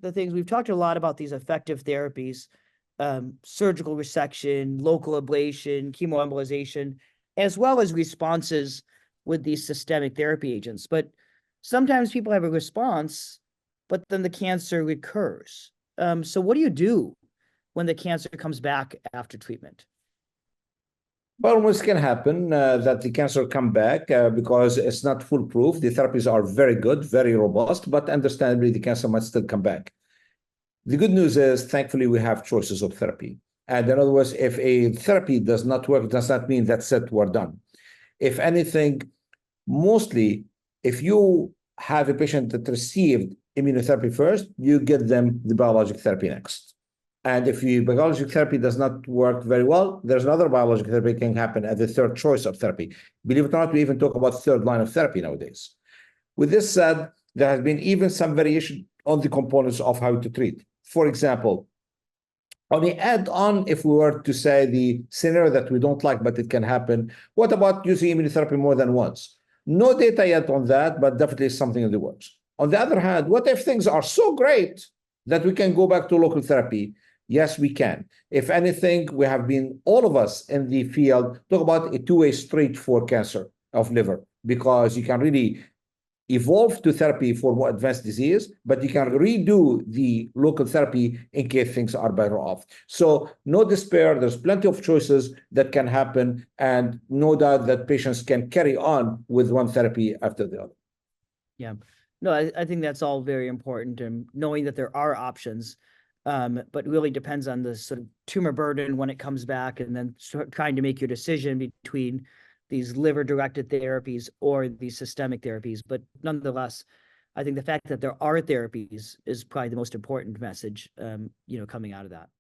the things we've talked a lot about these effective therapies, surgical resection, local ablation, chemoembolization, as well as responses with these systemic therapy agents. But sometimes people have a response, but then the cancer recurs. So what do you do when the cancer comes back after treatment? Well, what can happen that the cancer come back because it's not foolproof. The therapies are very good, very robust, but understandably, the cancer might still come back. The good news is, thankfully, we have choices of therapy. And in other words, if a therapy does not work, it does not mean that's it, we're done. If anything, mostly, if you have a patient that received immunotherapy first, you give them the biologic therapy next. And if the biologic therapy does not work very well, there's another biologic therapy can happen as the third choice of therapy. Believe it or not, we even talk about third line of therapy nowadays. With this said, there has been even some variation on the components of how to treat. For example, on the add-on, if we were to say the scenario that we don't like, but it can happen, what about using immunotherapy more than once? No data yet on that, but definitely something in the works. On the other hand, what if things are so great that we can go back to local therapy? Yes, we can. If anything, we have been, all of us in the field, talk about a two-way street for cancer of liver, because you can really evolve to therapy for more advanced disease, but you can redo the local therapy in case things are better off. So no despair, there's plenty of choices that can happen, and no doubt that patients can carry on with one therapy after the other. Yeah, no, I think that's all very important, and knowing that there are options, but really depends on the sort of tumor burden when it comes back, and then trying to make your decision between these liver-directed therapies or these systemic therapies. But nonetheless, I think the fact that there are therapies is probably the most important message, coming out of that.